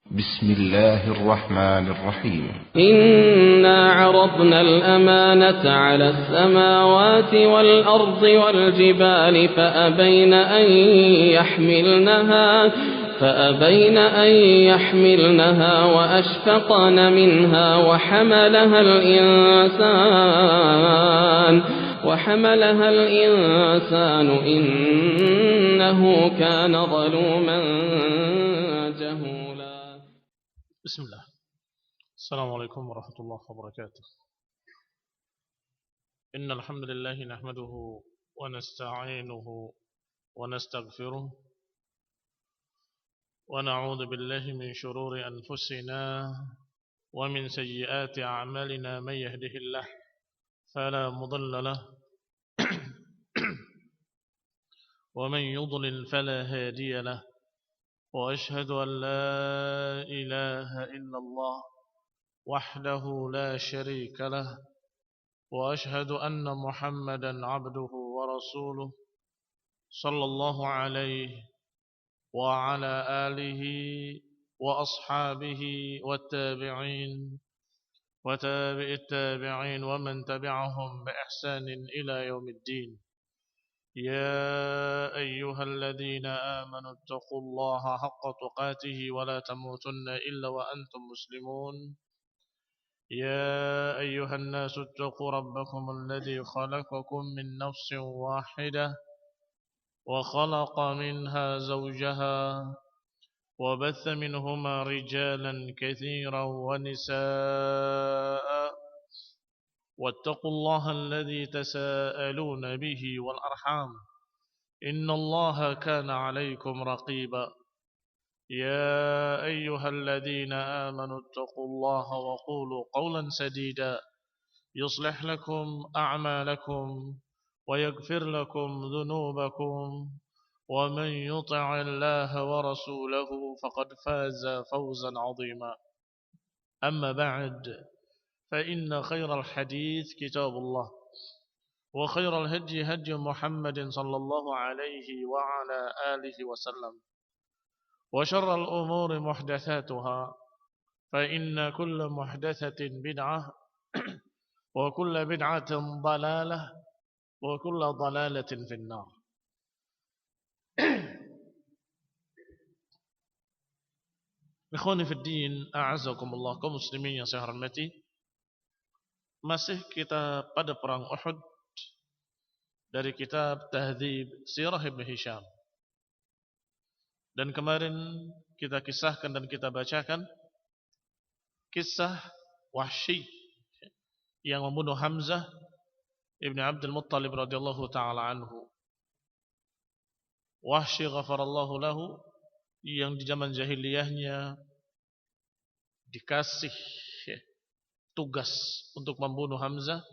بسم الله الرحمن الرحيم. إنا عرضنا الأمانة على السماوات والأرض والجبال فأبين أن يحملنها وأشفقن منها وحملها الإنسان إنه كان ظلوما جهولا. بسم الله. السلام عليكم ورحمة الله وبركاته. إن الحمد لله نحمده ونستعينه ونستغفره ونعوذ بالله من شرور أنفسنا ومن سيئات أعمالنا. من يهده الله فلا مضل له ومن يضلل فلا هادي له، وأشهد أن لا إله إلا الله وحده لا شريك له، وأشهد أن محمدا عبده ورسوله صلى الله عليه وعلى آله وأصحابه والتابعين وتابع التابعين ومن تبعهم بإحسان إلى يوم الدين. يا أيها الذين آمنوا اتقوا الله حق تقاته ولا تموتن إلا وأنتم مسلمون. يا أيها الناس اتقوا ربكم الذي خلقكم من نفس واحدة وخلق منها زوجها وبث منهما رجالا كثيرا ونساء، واتقوا الله الذي تساءلون به والأرحام إن الله كان عليكم رقيبا. يا أيها الذين آمنوا اتقوا الله وقولوا قولا سديدا يصلح لكم أعمالكم ويغفر لكم ذنوبكم، ومن يطع الله ورسوله فقد فاز فوزا عظيما. أما بعد، فإن خير الحديث كتاب الله، وخير الهدي هدي محمد صلى الله عليه وعلى آله وسلم، وشر الأمور محدثاتها، فإن كل محدثة بدعة وكل بدعة ضلالة وكل ضلالة في النار. Ikhwani fi din, a'azzakumullah, kaum muslimin yang saya hormati. Masih kita pada perang Uhud dari kitab Tahdhib Sirah Ibn Hisham. Dan kemarin kita kisahkan dan kita bacakan kisah Wahsy yang membunuh Hamzah Ibn Abdul Muttalib radhiyallahu ta'ala anhu. Wahsy ghafarallahu lahu, yang di zaman jahiliyahnya dikasih tugas untuk membunuh Hamzah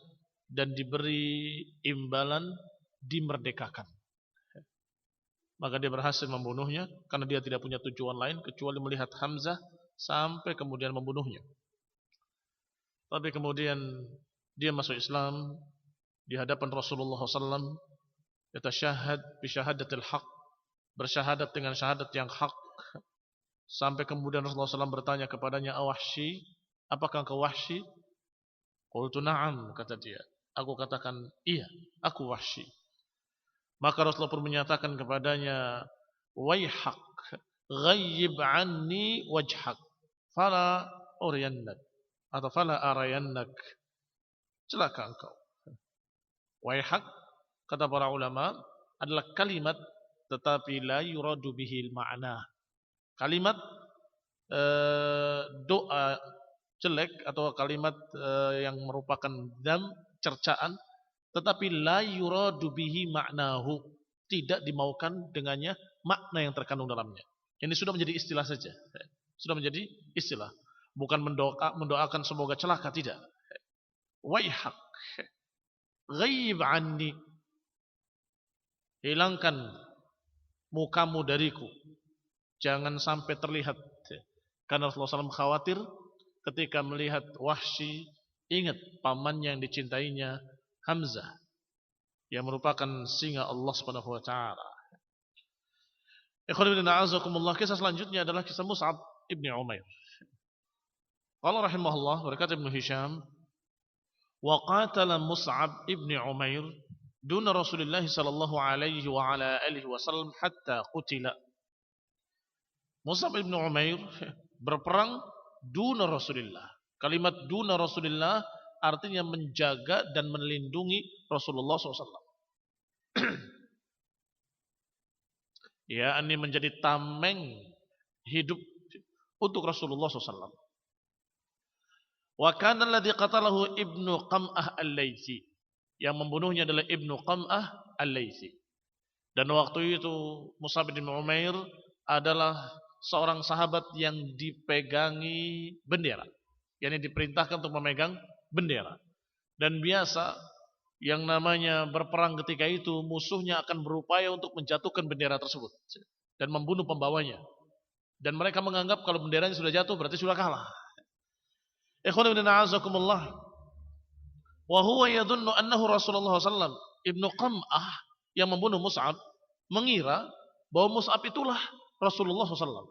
dan diberi imbalan dimerdekakan. Maka dia berhasil membunuhnya karena dia tidak punya tujuan lain kecuali melihat Hamzah sampai kemudian membunuhnya. Tapi kemudian dia masuk Islam di hadapan Rasulullah SAW, yatashahhad bi syahadatil haq, bersyahadat dengan syahadat yang hak. Sampai kemudian Rasulullah SAW bertanya kepadanya, "Wahsy, apakah engkau Wahsy?" Qultu na'am, kata dia. Aku katakan, iya, aku Wahsy. Maka Rasulullah pun menyatakan kepadanya, "Waihak, ghayyib anni wajhak, fala uriyannak, atau fala arayannak." Celaka engkau. Waihak, kata para ulama, adalah kalimat tetapi la yuradu bihil ma'na. Kalimat doa jelek atau kalimat yang merupakan dzam, cercaan, tetapi la yuradu bihi ma'nahu, tidak dimaukan dengannya makna yang terkandung dalamnya. Ini sudah menjadi istilah saja. Sudah menjadi istilah. Bukan mendoakan semoga celaka, tidak. Waihak, ghaib anni, hilangkan mukamu dariku, jangan sampai terlihat. Karena Rasulullah SAW khawatir ketika melihat Wahsy, ingat pamannya yang dicintainya, Hamzah, yang merupakan singa Allah Subhanahu wa taala. Ikhwan fillah, a'azakumullah. Kisah selanjutnya adalah kisah Mus'ab ibn Umair. Qala rahimahullah, berkata Ibnu Hisham, wa qatala Mus'ab ibn Umair duna Rasulullah sallallahu alaihi wa ala alihi wasallam hatta qutila. Mus'ab ibn Umair berperang duna Rasulullah. Kalimat duna Rasulullah artinya menjaga dan melindungi Rasulullah SAW. Ya, ini menjadi tameng hidup untuk Rasulullah SAW. Wa kana alladhi qatalahu Ibnu Qam'ah Al-Laitsi. Yang membunuhnya adalah Ibnu Qam'ah Al-Laitsi. Dan waktu itu Mus'ab bin Umair adalah seorang sahabat yang dipegangi bendera. Yang diperintahkan untuk memegang bendera. Dan biasa yang namanya berperang ketika itu musuhnya akan berupaya untuk menjatuhkan bendera tersebut dan membunuh pembawanya. Dan mereka menganggap kalau benderanya sudah jatuh berarti sudah kalah. Ikhwan ibn a'azakumullah. Wa huwa yadhunnu annahu Rasulullah sallallahu alaihi wasallam. Ibnu Qam'ah yang membunuh Mus'ab mengira bahwa Mus'ab itulah Rasulullah SAW.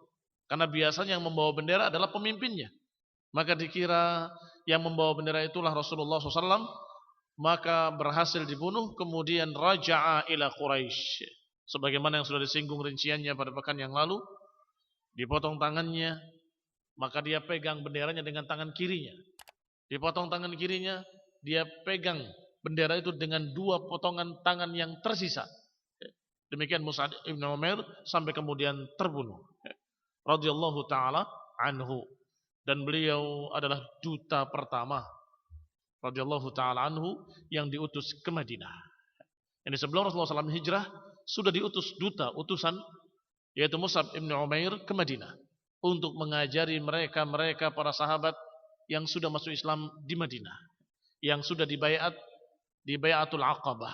Karena biasanya yang membawa bendera adalah pemimpinnya. Maka dikira yang membawa bendera itulah Rasulullah SAW. Maka berhasil dibunuh. Kemudian raja'a ila Quraisy. Sebagaimana yang sudah disinggung rinciannya pada pekan yang lalu. Dipotong tangannya. Maka dia pegang benderanya dengan tangan kirinya. Dipotong tangan kirinya, dia pegang bendera itu dengan dua potongan tangan yang tersisa. Demikian Mus'ab ibn Umair sampai kemudian terbunuh. Radhiyallahu ta'ala anhu. Dan beliau adalah duta pertama. Radhiyallahu ta'ala anhu yang diutus ke Madinah. Ini sebelum Rasulullah SAW hijrah, sudah diutus duta, utusan, yaitu Mus'ab ibn Umair ke Madinah. Untuk mengajari mereka para sahabat yang sudah masuk Islam di Madinah, yang sudah di Bai'atul Aqabah.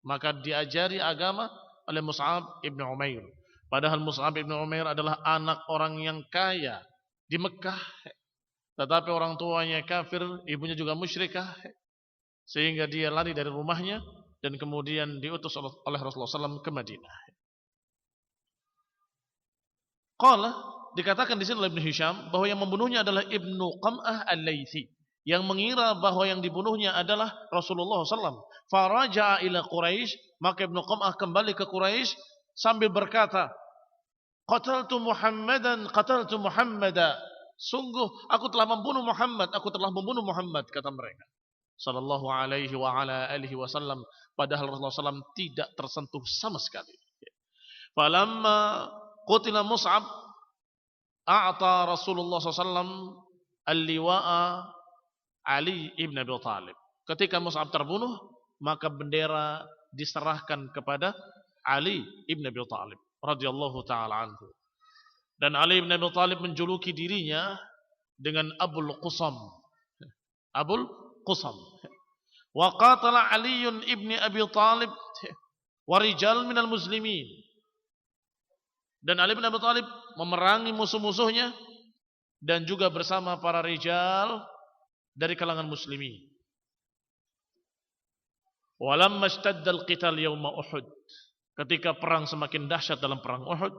Maka diajari agama oleh Mus'ab ibn Umair. Padahal Mus'ab ibn Umair adalah anak orang yang kaya di Mekah, tetapi orang tuanya kafir, ibunya juga musyrikah, sehingga dia lari dari rumahnya dan kemudian diutus oleh Rasulullah SAW ke Madinah. Qala, dikatakan di sini oleh Ibnu Hisham bahwa yang membunuhnya adalah Ibnu Qam'ah Al-Laitsi, yang mengira bahwa yang dibunuhnya adalah Rasulullah SAW. Faraja'a ila Quraisy, maka Ibnu Qam'ah kembali ke Quraisy sambil berkata, qataltu Muhammadan. Sungguh aku telah membunuh Muhammad, kata mereka. Sallallahu alaihi wa ala alihi wasallam, padahal Rasulullah SAW tidak tersentuh sama sekali. Falamma qutila Mus'ab, a'ta Rasulullah SAW al-liwa'a Ali ibn Abi Thalib. Ketika Mus'ab terbunuh, maka bendera diserahkan kepada Ali ibn Abi Thalib radhiyallahu ta'ala anhu. Dan Ali ibn Abi Thalib menjuluki dirinya dengan Abul Qusam. Abul Qusam. Wa qatala Ali ibn Abi Thalib wa rijal minal muslimin. Dan Ali bin Abi Thalib memerangi musuh-musuhnya dan juga bersama para rijal dari kalangan muslimin. Walamma ishtadda al-qital yawma Uhud. Ketika perang semakin dahsyat dalam perang Uhud,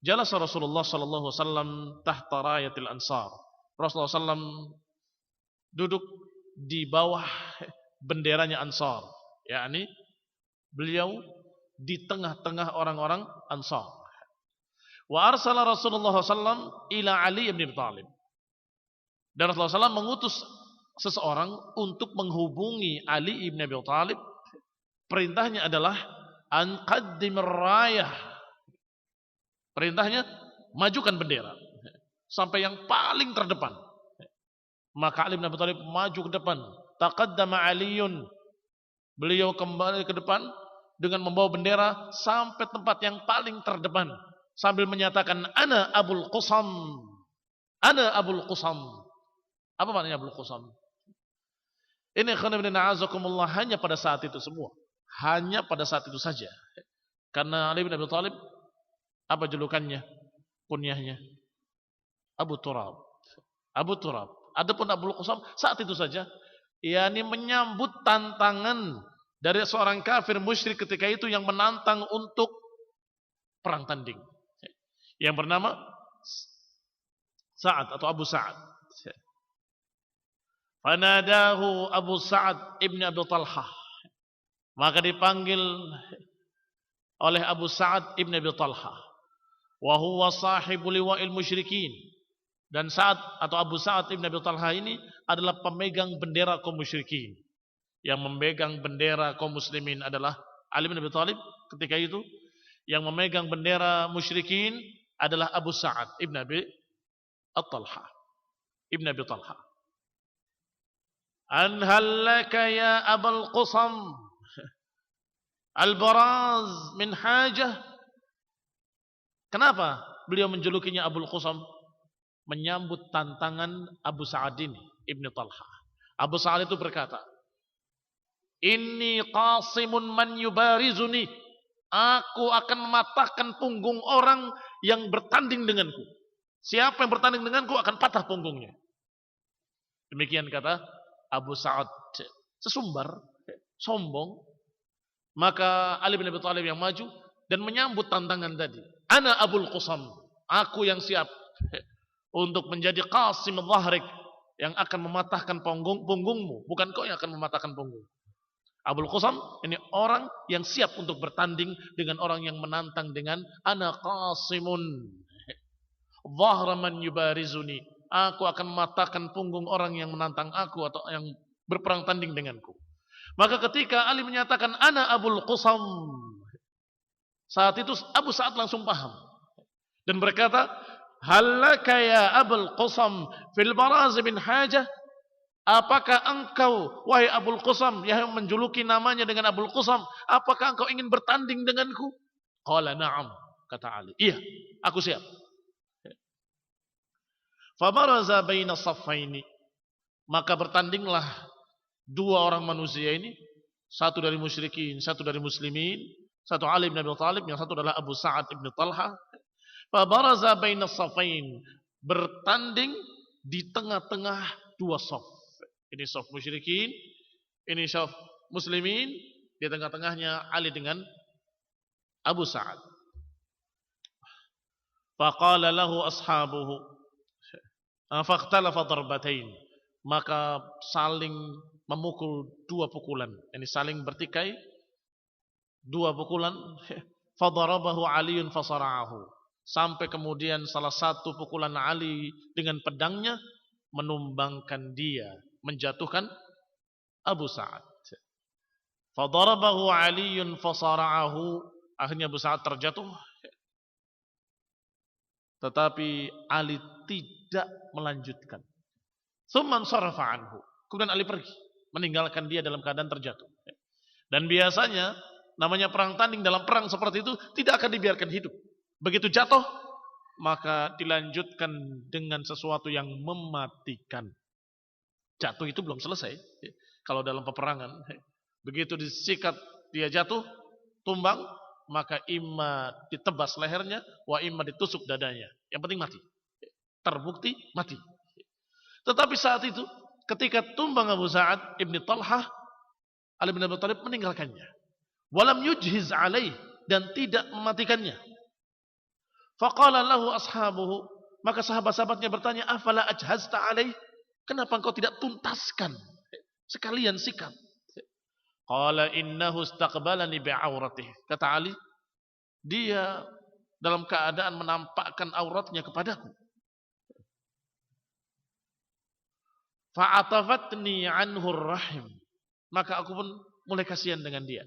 jalasa Rasulullah sallallahu alaihi wasallam tahta rayatil Ansar. Rasulullah sallallahu duduk di bawah benderanya Ansar, yakni beliau di tengah-tengah orang-orang Ansar. Wa arsala Rasulullah SAW ila Ali ibn Abi Thalib. Dan Rasulullah SAW mengutus seseorang untuk menghubungi Ali ibn Abi Thalib. Perintahnya adalah an qaddimir rayah. Perintahnya majukan bendera sampai yang paling terdepan. Maka Ali bin Abi Thalib maju ke depan. Taqaddama Aliyun. Beliau kembali ke depan dengan membawa bendera sampai tempat yang paling terdepan. Sambil menyatakan, Ana Abul Qusam. Ana Abul Qusam. Apa maknanya Abul Qusam? Ini khonibina azakumullah hanya pada saat itu semua. Hanya pada saat itu saja. Karena Ali bin Abi Thalib, apa julukannya? Kunyahnya? Abu Turab. Abu Turab. Adapun Abul Qusam saat itu saja. yakni menyambut tantangan dari seorang kafir musyrik ketika itu yang menantang untuk perang tanding. Yang bernama Sa'ad atau Abu Sa'ad. Fanadahu Abu Sa'ad ibn Abi Talhah. Maka dipanggil oleh Abu Sa'ad ibn Abi Talhah. Wa huwa sahibu liwa'il musyrikin. Dan Sa'ad atau Abu Sa'ad ibn Abi Talhah ini adalah pemegang bendera kaum musyrikin. Yang memegang bendera kaum muslimin adalah Ali bin Abi Thalib ketika itu. Yang memegang bendera musyrikin adalah Abu Sa'ad ibn Abi Talhah. Ibn Abi Talhah. An halaka ya Abul Qusam al-Baraz min hajah. Kenapa beliau menjulukinya Abul Qusam? Menyambut tantangan Abu Sa'ad ini, Ibn Talhah. Abu Sa'ad itu berkata, Inni qasimun man yubarizuni. Aku akan mematahkan punggung orang yang bertanding denganku. Siapa yang bertanding denganku akan patah punggungnya. Demikian kata Abu Sa'ad, sesumbar, sombong. Maka Ali bin Abi Thalib yang maju dan menyambut tantangan tadi. Ana Abul Qusam, aku yang siap untuk menjadi qasim dhahrik, yang akan mematahkan punggungmu, bukan kau yang akan mematahkan punggung. Abul Qusam ini orang yang siap untuk bertanding dengan orang yang menantang dengan ana qasimun dhahra man yubarizuni. Aku akan mematahkan punggung orang yang menantang aku atau yang berperang tanding denganku. Maka ketika Ali menyatakan ana Abul Qusam, saat itu Abu Sa'ad langsung paham dan berkata, halaka ya Abul Qusam fil baraz bin hajah. Apakah engkau wahai Abul Qusam yang menjuluki namanya dengan Abul Qusam, apakah engkau ingin bertanding denganku? Qala na'am, kata Ali. Iya, aku siap. Fabaraza baina saffaini. Maka bertandinglah dua orang manusia ini, satu dari musyrikin, satu dari muslimin, satu Ali bin Abi Thalib, yang satu adalah Abu Sa'ad ibn Talhah. Fabaraza baina saffain, bertanding di tengah-tengah dua saf. Ini saf musyrikin, ini saf muslimin, di tengah-tengahnya Ali dengan Abu Sa'ad. Faqala lahu ashabuhu fakhtalafa darbatain, maka saling memukul dua pukulan, ini saling bertikai dua pukulan. Fadarabahu Aliun fasara'ahu, sampai kemudian salah satu pukulan Ali dengan pedangnya menumbangkan dia, menjatuhkan Abu Sa'ad. Fadarabahu Aliun fasara'ahu, akhirnya Abu Sa'ad terjatuh. Tetapi Ali tidak melanjutkan. Tsumman sarafa anhu. Kemudian Ali pergi, meninggalkan dia dalam keadaan terjatuh. Dan biasanya namanya perang tanding, dalam perang seperti itu tidak akan dibiarkan hidup. Begitu jatuh, maka dilanjutkan dengan sesuatu yang mematikan. Jatuh itu belum selesai. Kalau dalam peperangan, begitu disikat dia jatuh, tumbang, maka imma ditebas lehernya, wa imma ditusuk dadanya. Yang penting mati. Terbukti mati. Tetapi saat itu, ketika tumbang Abu Sa'ad ibn Talhah, Ali bin Abi Thalib meninggalkannya. Walam yujhiz alaih, dan tidak mematikannya. Faqala lahu ashabuhu, maka sahabat-sahabatnya bertanya, afala ajhazta alaih? Kenapa engkau tidak tuntaskan? Sekalian sikat. Qala innahu istaqbalani bi'auratih. Kata Ali, dia dalam keadaan menampakkan auratnya kepadaku. Fa'atafatni anhu rahim. Maka aku pun mulai kasihan dengan dia.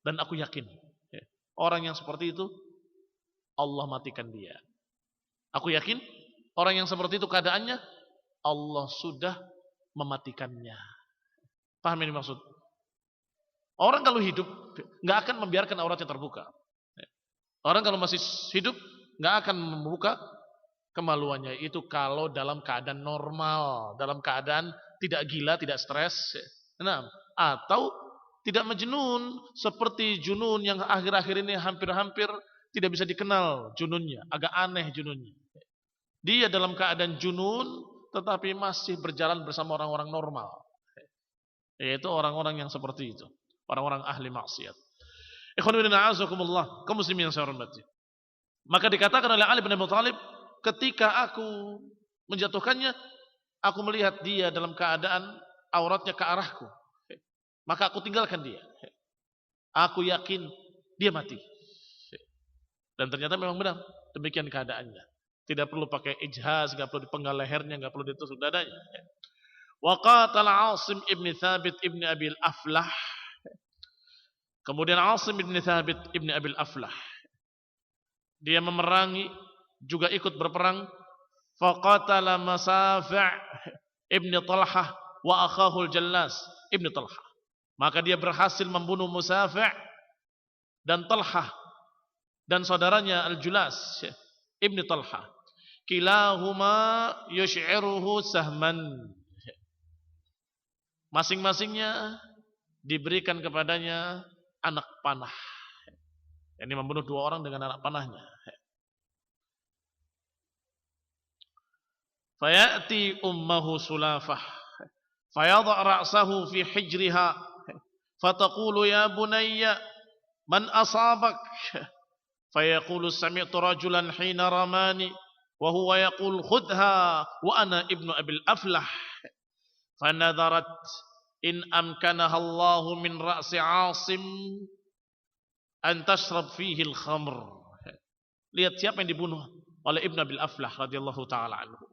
Dan aku yakin, orang yang seperti itu Allah matikan dia. Aku yakin orang yang seperti itu keadaannya Allah sudah mematikannya. Paham ini maksud? Orang kalau hidup nggak akan membiarkan auratnya terbuka. Orang kalau masih hidup nggak akan membuka kemaluannya. Itu kalau dalam keadaan normal, dalam keadaan tidak gila, tidak stres. Nah, atau tidak majnun seperti junun yang akhir-akhir ini hampir-hampir tidak bisa dikenal jununnya, agak aneh jununnya. Dia dalam keadaan junun tetapi masih berjalan bersama orang-orang normal. Yaitu orang-orang yang seperti itu, orang-orang ahli maksiat. Ikhwan fillah a'azakumullah, kaum muslimin yang saya hormati. Maka dikatakan oleh Ali bin Abi Thalib ketika aku menjatuhkannya, aku melihat dia dalam keadaan auratnya ke arahku. Maka aku tinggalkan dia. Aku yakin dia mati. Dan ternyata memang benar. Demikian keadaannya. Tidak perlu pakai ijhaz, tidak perlu dipenggal lehernya, tidak perlu ditusuk dadanya. Wa qatala Asim ibn Thabit ibn Abi al-Aflah. Kemudian Asim ibn Thabit ibn Abi al-Aflah, dia memerangi, juga ikut berperang. Faqatala Masafi' ibn Talhah wa akhahu al-Jallas ibn Talhah. Maka dia berhasil membunuh Masafi' dan Talhah dan saudaranya Al-Julas ibn Talhah. Kilahuma yush'iruhu sahman. Masing-masingnya diberikan kepadanya anak panah. Ini membunuh 2 orang dengan anak panahnya. Fayati ummuhu Sulafah fayadha ra'sahu fi hijriha fataqulu ya bunayya man asabak fayaqulu sami'tu rajulan hina ramani wa huwa yaqul khudha wa ana ibnu abil aflah fanadharat in amkanaha Allahu min ra'si Asim an tashrab fihi al-khamr. Lihat siapa yang dibunuh oleh Ibn Abil Aflah radhiyallahu taala anhu.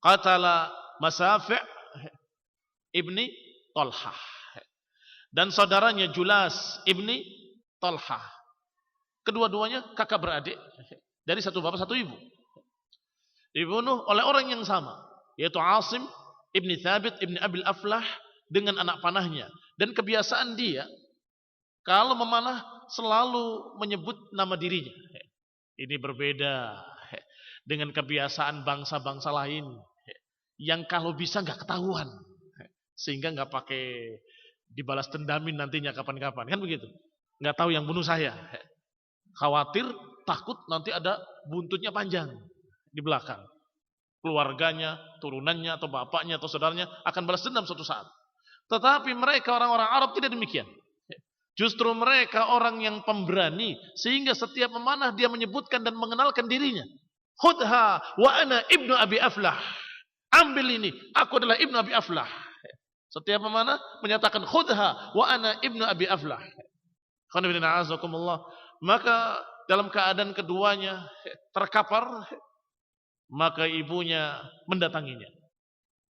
Qatala Masafi' ibni Talhah dan saudaranya Julas ibni Talhah. Kedua-duanya kakak beradik dari satu bapak satu ibu. Dibunuh oleh orang yang sama, yaitu Asim ibni Thabit ibni Abil Aflah dengan anak panahnya. Dan kebiasaan dia kalau memanah selalu menyebut nama dirinya. Ini berbeda dengan kebiasaan bangsa-bangsa lain yang kalau bisa nggak ketahuan, sehingga nggak pakai dibalas dendamin nantinya kapan-kapan, kan begitu? Nggak tahu yang bunuh saya, khawatir takut nanti ada buntutnya panjang di belakang, keluarganya, turunannya atau bapaknya atau saudaranya akan balas dendam suatu saat. Tetapi mereka orang-orang Arab tidak demikian. Justru mereka orang yang pemberani, sehingga setiap memanah dia menyebutkan dan mengenalkan dirinya. Khudha wa ana ibnu Abi Aflah. Ambil ini, aku adalah ibnu Abi Aflah. Setiap memanah menyatakan khudha wa ana ibnu Abi Aflah. Maka dalam keadaan keduanya terkapar, maka ibunya mendatanginya.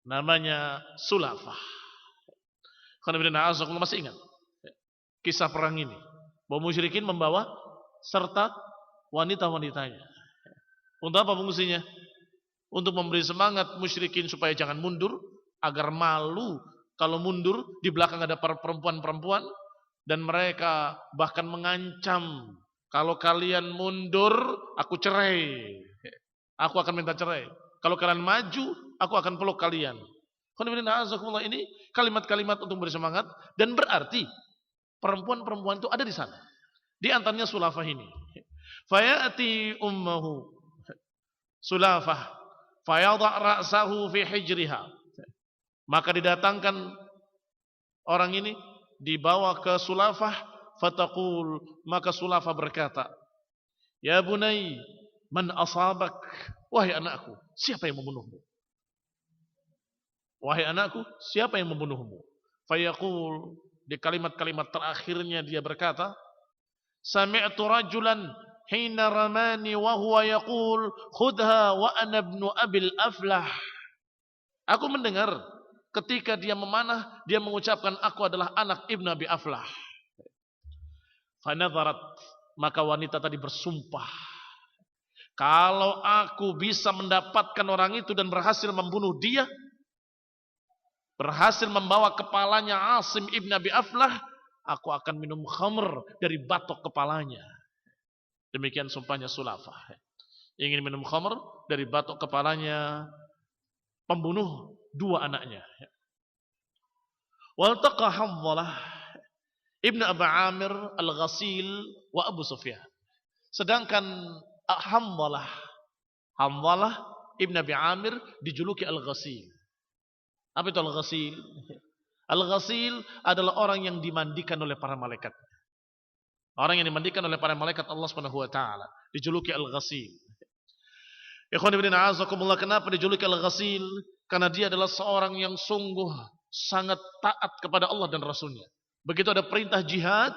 Namanya Sulafah. Masih ingat kisah perang ini, bahwa musyrikin membawa serta wanita-wanitanya. Untuk apa fungsinya? Untuk memberi semangat musyrikin supaya jangan mundur, agar malu kalau mundur di belakang ada para perempuan-perempuan, dan mereka bahkan mengancam, kalau kalian mundur aku cerai, aku akan minta cerai. Kalau kalian maju aku akan peluk kalian. Ini kalimat-kalimat untuk memberi semangat, dan berarti perempuan-perempuan itu ada di sana. Di antaranya Sulafah ini. Fayati ummuhu Sulafah fayadha ra'sahu fi hijriha. Maka didatangkan orang ini, dibawa ke Sulafah, fataqul, maka Sulafah berkata, ya bunai, man asabak, wahai anakku, siapa yang membunuhmu? Wahai anakku, siapa yang membunuhmu? Fayaqul, di kalimat-kalimat terakhirnya dia berkata, sami'tu rajulan hina ramani wa huwa yaqul khudha wa ana ibnu Abil Aflah. Aku mendengar ketika dia memanah, dia mengucapkan aku adalah anak Ibnu Abi Aflah. Fanadharat, maka wanita tadi bersumpah, kalau aku bisa mendapatkan orang itu dan berhasil membunuh dia, berhasil membawa kepalanya Asim ibn Abi Aflah, aku akan minum khamr dari batok kepalanya. Demikian sumpahnya Sulafah. Ingin minum khamr dari batok kepalanya pembunuh 2 anaknya. Waltaqa Hamzalah ibn Abi Amir al-Ghasil wa Abu Sufyan. Sedangkan Hamzalah ibn Abi Amir dijuluki al-Ghasil. Apa itu al-Ghasil? Al-Ghasil adalah orang yang dimandikan oleh para malaikat. Orang yang dimandikan oleh para malaikat Allah Subhanahu wa taala dijuluki al-Ghasil. Ikhwan ibn a'azakumullah, kenapa dijuluki Al-Ghasil? Karena dia adalah seorang yang sungguh sangat taat kepada Allah dan Rasulnya. Begitu ada perintah jihad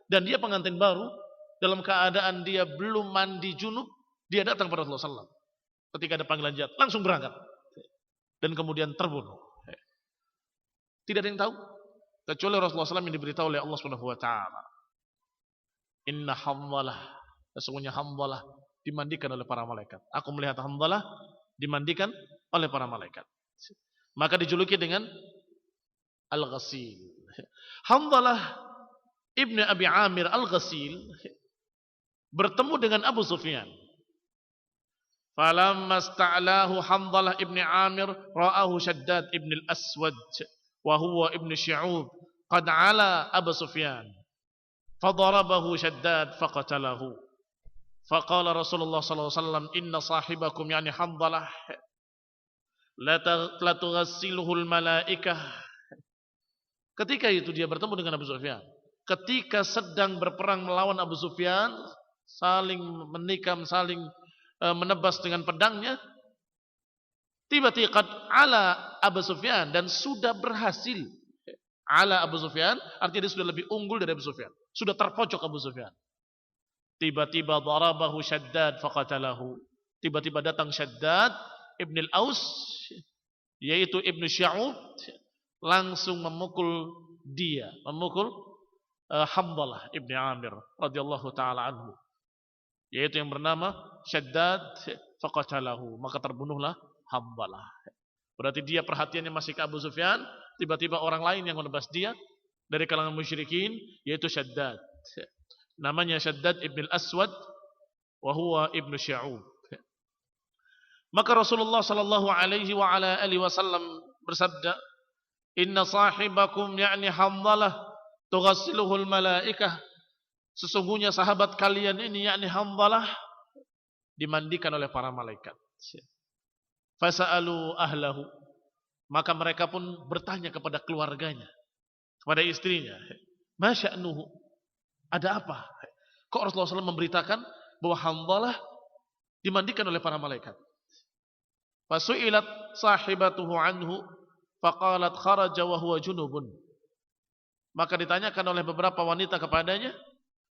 dan dia pengantin baru, dalam keadaan dia belum mandi junub, dia datang kepada Rasulullah SAW. Ketika ada panggilan jihad, langsung berangkat dan kemudian terbunuh. Tidak ada yang tahu kecuali Rasulullah SAW yang diberitahu oleh Allah Subhanahu wa taala. Inna Hamdalah, sesungguhnya Hamdalah dimandikan oleh para malaikat. Aku melihat Hamdalah dimandikan oleh para malaikat. Maka dijuluki dengan Al-Ghasil. Hamdalah ibnu Abi Amir Al-Ghasil bertemu dengan Abu Sufyan. Falamma sta'lahu Hamdalah ibnu Amir ra'ahu Shaddad ibn al-Aswad wa huwa ibn Syu'ub qad ala Abu Sufyan. Fadarabahu Shaddad faqatalahu. Faqala Rasulullah sallallahu alaihi wasallam, inna sahibakum yani Hamdalah la tughassiluhul malaikah. Ketika itu dia bertemu dengan Abu Sufyan. Ketika sedang berperang melawan Abu Sufyan, saling menikam, saling menebas dengan pedangnya, tiba-tiba ala Abu Sufyan, dan sudah berhasil. Ala Abu Sufyan artinya dia sudah lebih unggul dari Abu Sufyan, sudah terpojok Abu Sufyan. Tiba-tiba darabahu Shaddad faqatalahu. Tiba-tiba datang Shaddad ibn al-Aus, yaitu ibnu Syu'ub, langsung memukul dia, memukul Hamdalah ibn Amir radhiyallahu taala anhu, yaitu yang bernama Shaddad faqatalahu. Maka terbunuhlah Hamdalah. Berarti dia perhatiannya masih ke Abu Sufyan, tiba-tiba orang lain yang menebas dia dari kalangan musyrikin, yaitu Shaddad. Namanya Shaddad ibn al-Aswad wa huwa ibnu Syu'ub. Maka Rasulullah sallallahu alaihi wa ala alihi wasallam bersabda, inna sahibakum ya'ni Hamdalah tughassiluhul malaikah. Sesungguhnya sahabat kalian ini yakni Hamdalah dimandikan oleh para malaikat. Fasa'alu ahlahu. Maka mereka pun bertanya kepada keluarganya, kepada istrinya, ma sya'nuhu? Ada apa? Kok Rasulullah SAW memberitakan bahwa Hamdalah dimandikan oleh para malaikat? Fasu'ilat sahibatuhu anhu faqalat kharaja wa huwa junubun. Maka ditanyakan oleh beberapa wanita kepadanya,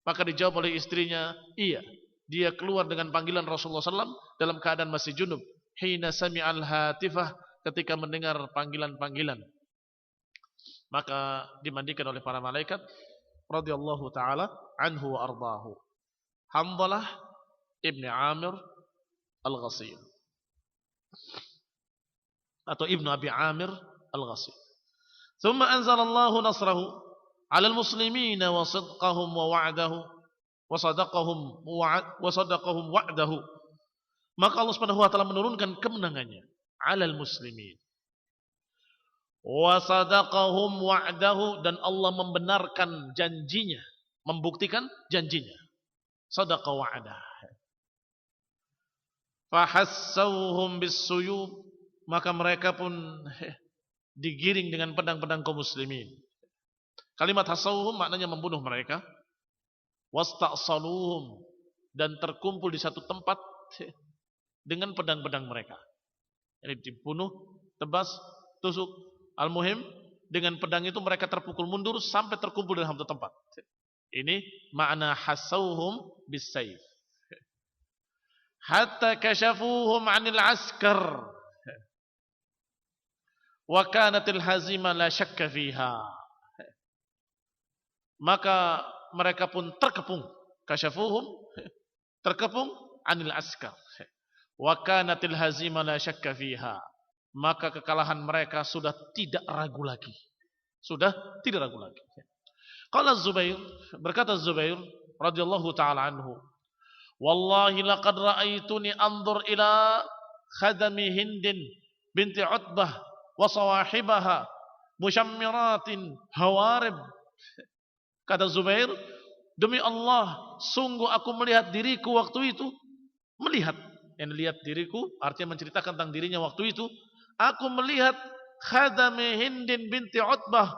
maka dijawab oleh istrinya, iya, dia keluar dengan panggilan Rasulullah SAW dalam keadaan masih junub. Hina sami'al hatifah, ketika mendengar panggilan-panggilan. Maka dimandikan oleh para malaikat radhiyallahu taala anhu wa ardahu. Hamdalah ibn Amir Al-Ghasil, atau ibnu Abi Amir Al-Ghasil. Thumma anzalallahu nasrahu 'ala al-muslimin wa sidqahum wa wa'dahu wa sadaqahum wa'dahu. Maka Allah Subhanahu wa taala menurunkan kemenangannya 'ala al-muslimin wa sadaqahum wa'dahu, dan Allah membenarkan janjinya, membuktikan janjinya. Sadaqa wa'dah. Fahassauhum bis-suyub, maka mereka pun digiring dengan pedang-pedang kaum muslimin. Kalimat hasauhum maknanya membunuh mereka. Wasta'saluhum, dan terkumpul di satu tempat dengan pedang-pedang mereka. Ini dibunuh, tebas, tusuk. Al-muhim, dengan pedang itu mereka terpukul mundur sampai terkumpul dalam satu tempat. Ini makna hasauhum bis-sayf. Hatta kashafuhum 'anil askar. Wa kanatil hazimah la syakka fiha. Maka mereka pun terkepung, kashafuhum, terkepung 'anil askar. Wa kanatil hazimah la syakka fiha. Maka kekalahan mereka sudah tidak ragu lagi. Sudah tidak ragu lagi. Qala Zubair, berkata Zubair radhiyallahu taala anhu, wallahi laqad ra'aituni anzur ila khadami Hindin binti Utbah wa sawahibaha musyammiratin hawarib. Kata Zubair, demi Allah, sungguh aku melihat diriku waktu itu, melihat, yang lihat diriku artinya menceritakan tentang dirinya waktu itu. Aku melihat khadami Hindin binti Utbah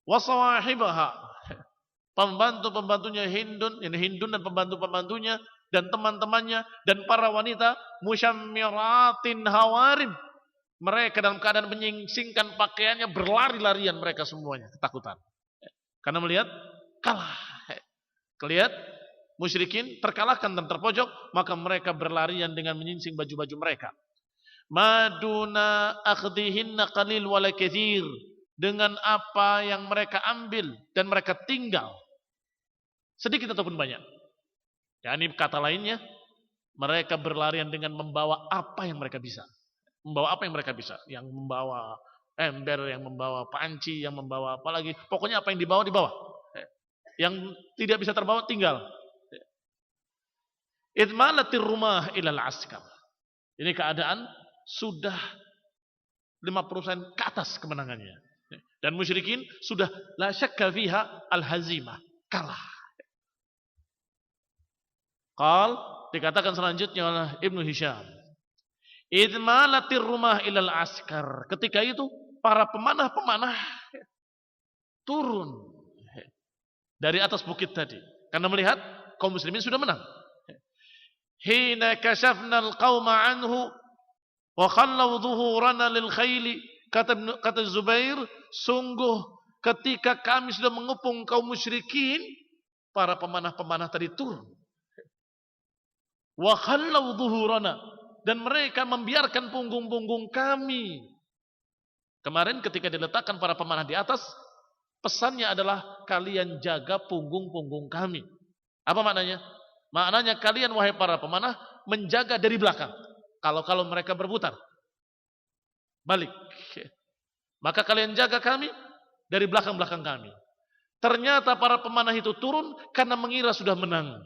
wa sawahibaha, pembantu-pembantunya Hindun, ini Hindun dan pembantu-pembantunya dan teman-temannya dan para wanita musyammiratin hawarib. Mereka dalam keadaan menyingsingkan pakaiannya, berlari-larian mereka semuanya ketakutan. Karena melihat kalah. Lihat musyrikin terkalahkan dan terpojok, maka mereka berlarian dengan menyingsing baju-baju mereka. Maduna akhdihinna qalil wala katsir, dengan apa yang mereka ambil dan mereka tinggal sedikit ataupun banyak. Yani kata lainnya, mereka berlarian dengan membawa apa yang mereka bisa. Membawa apa yang mereka bisa. Yang membawa ember, yang membawa panci, yang membawa apa lagi. Pokoknya apa yang dibawa, dibawa. Yang tidak bisa terbawa, tinggal. Idmalatir rumah ilal askar. Ini keadaan sudah 50% ke atas kemenangannya. Dan musyrikin sudah la syakka fiha al-hazimah. Kalah. Qal, dikatakan selanjutnya oleh Ibnu Hisham, idmalatir rumah ilal askar. Ketika itu para pemanah-pemanah turun dari atas bukit tadi karena melihat kaum muslimin sudah menang. Hina kashafna al-qauma anhu wa khallaw dhuhurana lil khayli, kata Zubair, sungguh ketika kami sudah mengepung kaum musyrikin, para pemanah-pemanah tadi turun. Wa khallaw dhuhurana, dan mereka membiarkan punggung-punggung kami. Kemarin ketika diletakkan para pemanah di atas, pesannya adalah kalian jaga punggung-punggung kami. Apa maknanya? Maknanya kalian wahai para pemanah menjaga dari belakang. Kalau mereka berputar balik, maka kalian jaga kami dari belakang-belakang kami. Ternyata para pemanah itu turun karena mengira sudah menang.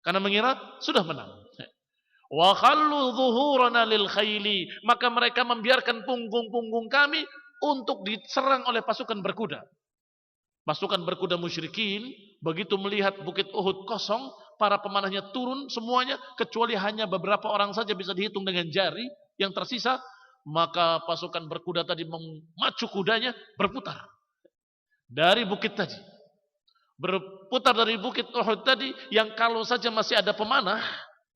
Karena mengira sudah menang. Wa khallu dhuhurana lil khayli, maka mereka membiarkan punggung-punggung kami untuk diserang oleh pasukan berkuda. Pasukan berkuda musyrikin begitu melihat bukit Uhud kosong, para pemanahnya turun semuanya, kecuali hanya beberapa orang saja bisa dihitung dengan jari yang tersisa. Maka pasukan berkuda tadi memacu kudanya berputar dari bukit tadi. Berputar dari bukit Uhud tadi, yang kalau saja masih ada pemanah,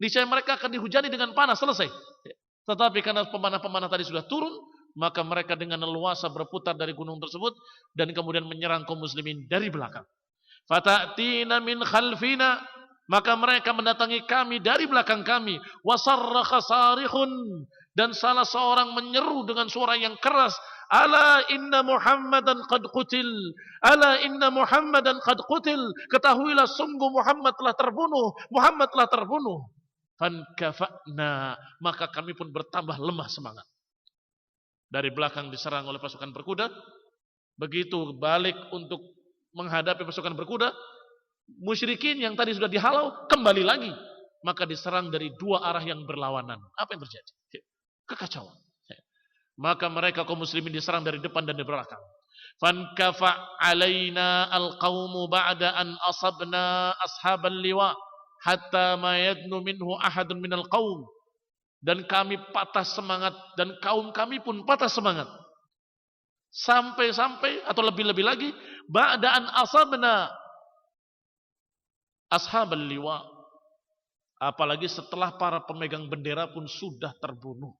niscaya mereka akan dihujani dengan panas, selesai. Tetapi karena pemanah-pemanah tadi sudah turun, maka mereka dengan leluasa berputar dari gunung tersebut dan kemudian menyerang kaum muslimin dari belakang. Fata'tina min khalfina, maka mereka mendatangi kami dari belakang kami. Wasarrakha sarihun, dan salah seorang menyeru dengan suara yang keras, ala inna Muhammadan qad qutil, ala inna Muhammadan qad qutil, ketahuilah sungguh Muhammad telah terbunuh, Muhammad telah terbunuh. Fankafa'na, maka kami pun bertambah lemah semangat. Dari belakang diserang oleh pasukan berkuda, begitu balik untuk menghadapi pasukan berkuda, musyrikin yang tadi sudah dihalau kembali lagi, maka diserang dari dua arah yang berlawanan. Apa yang terjadi? Kekacauan. Maka mereka kaum muslimin diserang dari depan dan dari belakang. Fankafa alaina alqaumu ba'da an asabna ashabal liwa hatta ma yadnu minhu ahadun minal qaum. Dan kami patah semangat dan kaum kami pun patah semangat. Sampai-sampai atau lebih-lebih lagi ba'da an asabna ashabal liwa, apalagi setelah para pemegang bendera pun sudah terbunuh.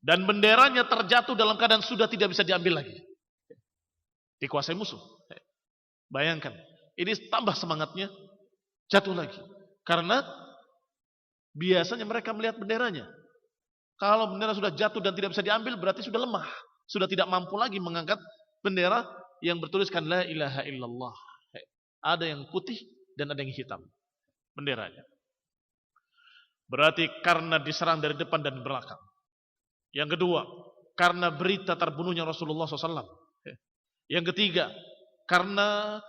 Dan benderanya terjatuh dalam keadaan sudah tidak bisa diambil lagi. Dikuasai musuh. Bayangkan, ini tambah semangatnya, jatuh lagi. Karena biasanya mereka melihat benderanya. Kalau bendera sudah jatuh dan tidak bisa diambil, berarti sudah lemah. Sudah tidak mampu lagi mengangkat bendera yang bertuliskan La ilaha illallah. Ada yang putih dan ada yang hitam benderanya. Berarti karena diserang dari depan dan belakang. Yang kedua, karena berita terbunuhnya Rasulullah SAW. Yang ketiga, karena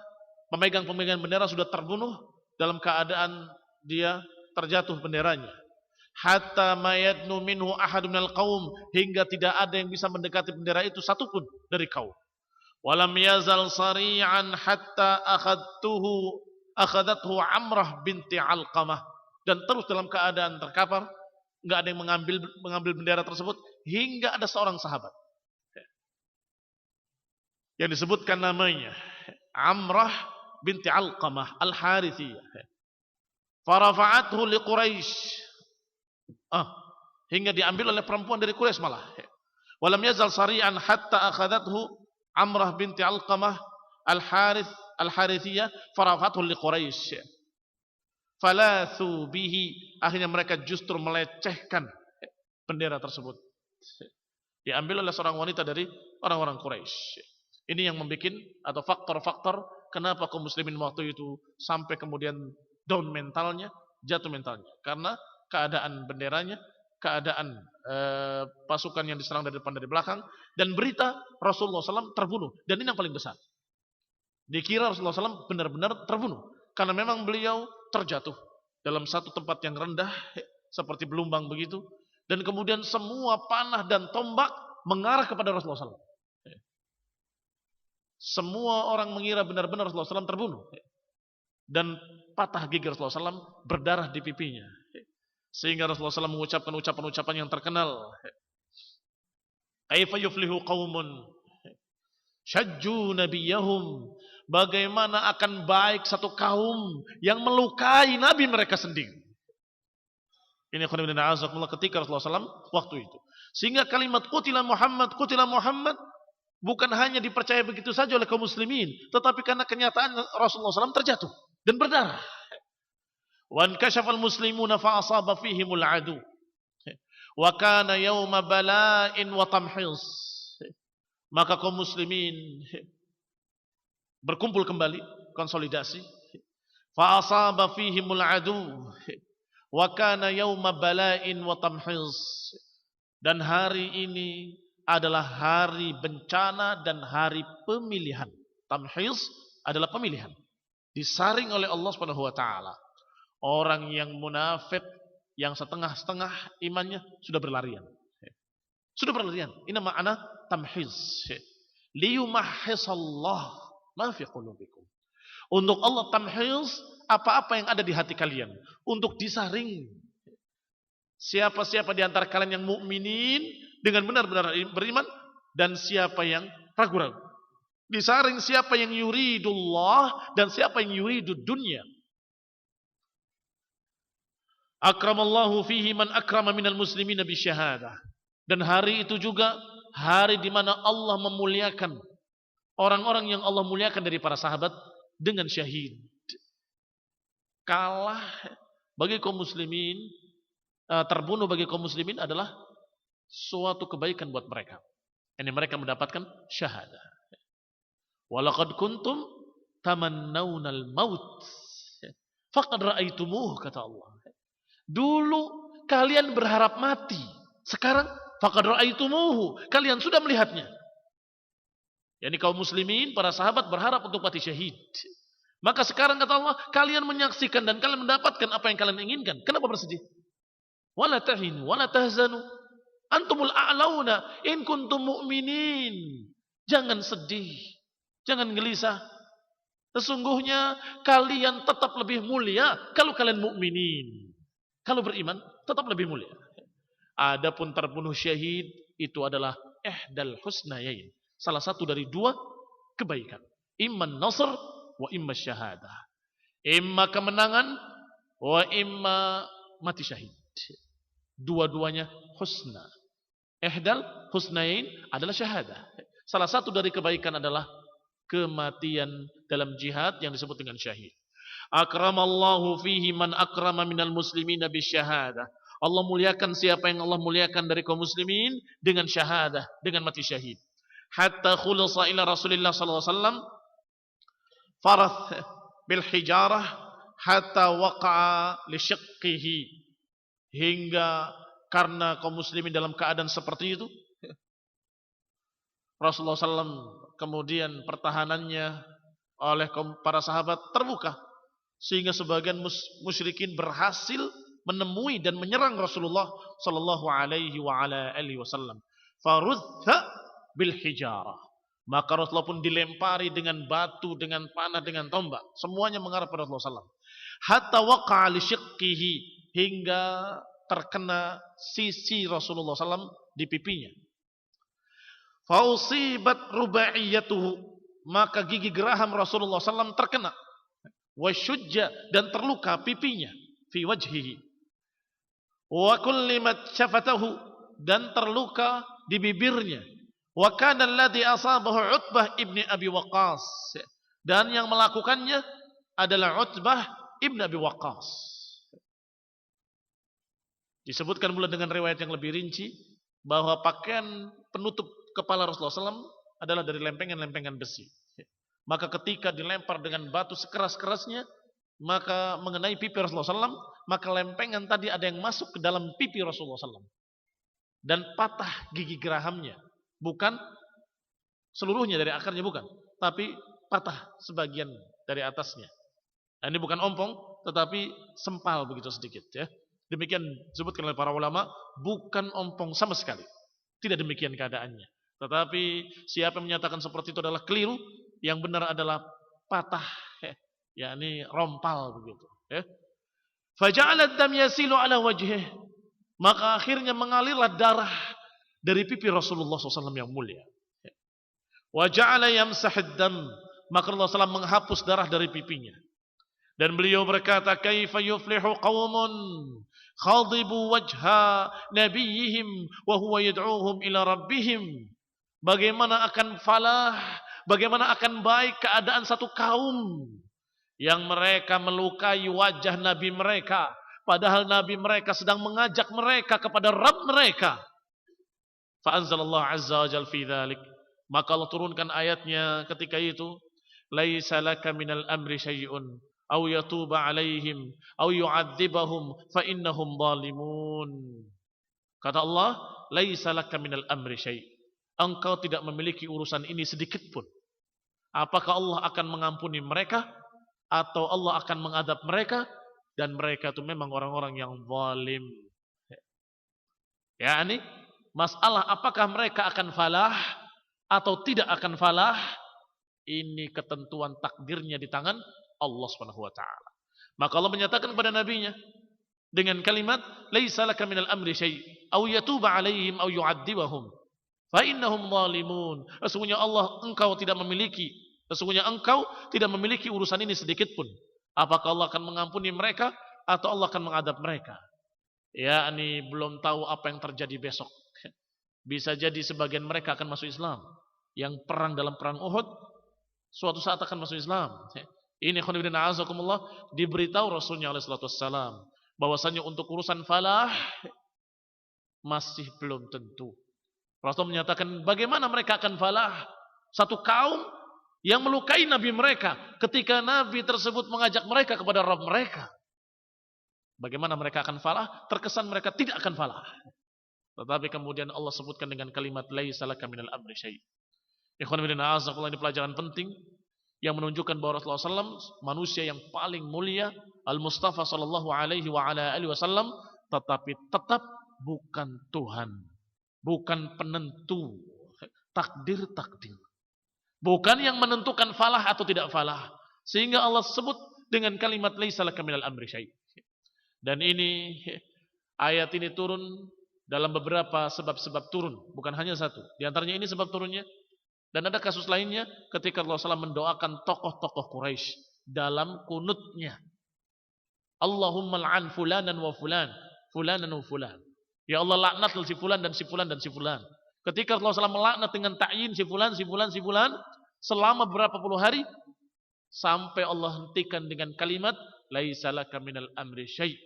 pemegang-pemegang bendera sudah terbunuh dalam keadaan dia terjatuh benderanya. Hatta mayadnu minhu ahadun minal qaum, hingga tidak ada yang bisa mendekati bendera itu satupun dari kaum. Walam yazal sari'an hatta akhadathu Amrah binti Alqamah, dan terus dalam keadaan terkapar, enggak ada yang mengambil bendera tersebut hingga ada seorang sahabat yang disebutkan namanya Amrah binti Alqamah Al-Harithiyah. Farafa'athu li Quraisy. Hingga diambil oleh perempuan dari Quraisy malah. Walam yazal sari'an hatta akhadathu Amrah binti Alqamah Al-Harithiyah farafa'athu li Quraisy. Falathu bihi, akhirnya mereka justru melecehkan bendera tersebut. Diambil oleh seorang wanita dari orang-orang Quraisy. Ini yang membuat atau faktor-faktor kenapa kaum muslimin waktu itu sampai kemudian down mentalnya, jatuh mentalnya. Karena keadaan benderanya, keadaan pasukan yang diserang dari depan dari belakang, dan berita Rasulullah SAW terbunuh. Dan ini yang paling besar. Dikira Rasulullah SAW benar-benar terbunuh. Karena memang beliau terjatuh dalam satu tempat yang rendah, seperti belumbang begitu. Dan kemudian semua panah dan tombak mengarah kepada Rasulullah SAW. Semua orang mengira benar-benar Rasulullah SAW terbunuh. Dan patah gigi Rasulullah SAW, berdarah di pipinya. Sehingga Rasulullah SAW mengucapkan ucapan-ucapan yang terkenal. Kaifa yuflihu qaumun syajju nabiyahum. Bagaimana akan baik satu kaum yang melukai Nabi mereka sendiri. Ini ketika Rasulullah SAW waktu itu. Sehingga kalimat qutila Muhammad bukan hanya dipercaya begitu saja oleh kaum muslimin, tetapi karena kenyataan Rasulullah SAW terjatuh dan berdarah. Wan kashafal muslimuna fa asaba fihimul adu. Wa kana yauma bala'in wa tamhis. Maka kaum muslimin berkumpul kembali, konsolidasi. Fa asaba fihimul adu. Wa kana yauma bala'in wa tamhis. Dan hari ini adalah hari bencana dan hari pemilihan. Tamhis adalah pemilihan. Disaring oleh Allah Subhanahu wa taala. Orang yang munafik, yang setengah-setengah imannya sudah berlarian. Sudah berlarian. Ini makna tamhiz. Liyumahhisallah ma fi qulubikum. Untuk Allah tamhiz apa-apa yang ada di hati kalian, untuk disaring. Siapa-siapa di antara kalian yang mukminin dengan benar-benar beriman, dan siapa yang ragu-ragu. Disaring siapa yang yuridullah dan siapa yang yuridud dunya. Akramallahu fihi man akrama minal muslimina bisyahadah. Dan hari itu juga hari di mana Allah memuliakan orang-orang yang Allah muliakan dari para sahabat dengan syahid. Kalah bagi kaum muslimin, terbunuh bagi kaum muslimin adalah suatu kebaikan buat mereka. Ini mereka mendapatkan syahadah. Walaqad kuntum tamannawnal maut faqad ra'aitumuh, kata Allah. Dulu kalian berharap mati, sekarang faqad ra'aitumuhu, kalian sudah melihatnya. Yani kaum muslimin, para sahabat berharap untuk mati syahid. Maka sekarang kata Allah, kalian menyaksikan dan kalian mendapatkan apa yang kalian inginkan. Kenapa bersedih? Wala tahinu wala tahzanu antumul a'launa in kuntum mu'minin. Jangan sedih, jangan gelisah. Sesungguhnya kalian tetap lebih mulia kalau kalian mukminin. Kalau beriman tetap lebih mulia. Adapun terbunuh syahid itu adalah ihdal husnayain. Salah satu dari dua kebaikan. Imman nasr wa imma syahadah. Imma kemenangan wa imma mati syahid. Dua-duanya husna. Ihdal husnayain adalah syahadah. Salah satu dari kebaikan adalah kematian dalam jihad yang disebut dengan syahid. Akramallahu fihi man akrama minal muslimina bisyahadah. Allah muliakan siapa yang Allah muliakan dari kaum muslimin dengan syahadah, dengan mati syahid. Hatta khulasa ila Rasulillah sallallahu alaihi wasallam farath bil hijarah hatta waqa'a li syiqqihi. Hingga karena kaum muslimin dalam keadaan seperti itu, Rasulullah SAW kemudian pertahanannya oleh para sahabat terbuka. Sehingga sebagian musyrikin berhasil menemui dan menyerang Rasulullah sallallahu alaihi wasallam. Farutha bil hijarah. Maka Rasulullah pun dilempari dengan batu, dengan panah, dengan tombak. Semuanya mengarah pada Rasulullah sallallahu alaihi wasallam. Hatta waqa'a li syiqqihi, hingga terkena sisi Rasulullah sallallahu di pipinya. Fausibat rubaiyatuhu, maka gigi geraham Rasulullah sallallahu terkena. Wasyujja, dan terluka pipinya. fi wajhihi wa kullimat syafatahu, dan terluka di bibirnya. Wa kana alladhi asabahu Utbah ibni Abi Waqqas, dan yang melakukannya adalah Utbah ibni Abi Waqqas. Disebutkan pula dengan riwayat yang lebih rinci bahwa pakaian penutup kepala Rasulullah SAW adalah dari lempengan-lempengan besi. Maka ketika dilempar dengan batu sekeras-kerasnya, maka mengenai pipi Rasulullah SAW, maka lempengan tadi ada yang masuk ke dalam pipi Rasulullah SAW. Dan patah gigi gerahamnya. Bukan seluruhnya dari akarnya, bukan. Tapi patah sebagian dari atasnya. Nah, ini bukan ompong, tetapi sempal begitu sedikit. Ya. Demikian disebutkan oleh para ulama, bukan ompong sama sekali. Tidak demikian keadaannya. Tetapi siapa yang menyatakan seperti itu adalah keliru. Yang benar adalah patah, yakni rompal begitu. Faja'ala ad-dam yasilu ala wajhih, maka akhirnya mengalirlah darah dari pipi Rasulullah SAW yang mulia. Wa ja'ala yamsah ad-dam, maka Rasulullah SAW menghapus darah dari pipinya. Dan beliau berkata, kaifa yuflihu qaumun khadibu wajha nabiyihim wa huwa yad'uuhum ila rabbihim. Bagaimana akan falah, bagaimana akan baik keadaan satu kaum yang mereka melukai wajah Nabi mereka, padahal Nabi mereka sedang mengajak mereka kepada Rabb mereka. Fa anzalallahu azza wa jalla fi dzalik, maka Allah turunkan ayatnya ketika itu, laisa laka minal amri syai'un aw yatuba alaihim aw yu'adzibahum fa innahum zalimun. Kata Allah, laisa laka minal amri syai', engkau tidak memiliki urusan ini sedikit pun. Apakah Allah akan mengampuni mereka atau Allah akan mengadab mereka, dan mereka itu memang orang-orang yang zalim. Ya, ini masalah apakah mereka akan falah atau tidak akan falah, ini ketentuan takdirnya di tangan Allah Subhanahu wa taala. Maka Allah menyatakan kepada nabinya dengan kalimat laisa laka minal amri syai' aw yatuba alaihim aw yu'adzibahum fa innahum zalimun. Sesungguhnya engkau tidak memiliki urusan ini sedikit pun. Apakah Allah akan mengampuni mereka atau Allah akan mengadab mereka? Ya, ini belum tahu apa yang terjadi besok. Bisa jadi sebagian mereka akan masuk Islam. Yang perang dalam perang Uhud suatu saat akan masuk Islam. Ini khonibidin a'azakumullah, diberitahu Rasulnya alaihi salatu wassalam bahwasanya untuk urusan falah masih belum tentu. Rasul menyatakan bagaimana mereka akan falah? Satu kaum yang melukai Nabi mereka ketika Nabi tersebut mengajak mereka kepada Rabb mereka. Bagaimana mereka akan falah? Terkesan mereka tidak akan falah. Tetapi kemudian Allah sebutkan dengan kalimat laisa laka minal amri syai'. Ikhwan fillah, ini pelajaran penting yang menunjukkan bahwa Rasulullah SAW manusia yang paling mulia, Al-Mustafa sallallahu alaihi wa ala alihi wasallam, tetapi tetap bukan Tuhan, bukan penentu takdir-takdir. Bukan yang menentukan falah atau tidak falah. Sehingga Allah sebut dengan kalimat laisa laka minal amri syai'. Dan ini ayat ini turun dalam beberapa sebab-sebab turun, bukan hanya satu. Di antaranya ini sebab turunnya. Dan ada kasus lainnya ketika Rasulullah SAW mendoakan tokoh-tokoh Quraisy dalam kunutnya. Allahumma la'an fulanan wa fulan, fulanan wa fulan. Ya Allah, laknat si fulan dan si fulan dan si fulan. Ketika Rasulullah SAW melaknat dengan ta'yin si fulan, si fulan, si fulan selama berapa puluh hari, sampai Allah hentikan dengan kalimat laisa laka minal amri syai'.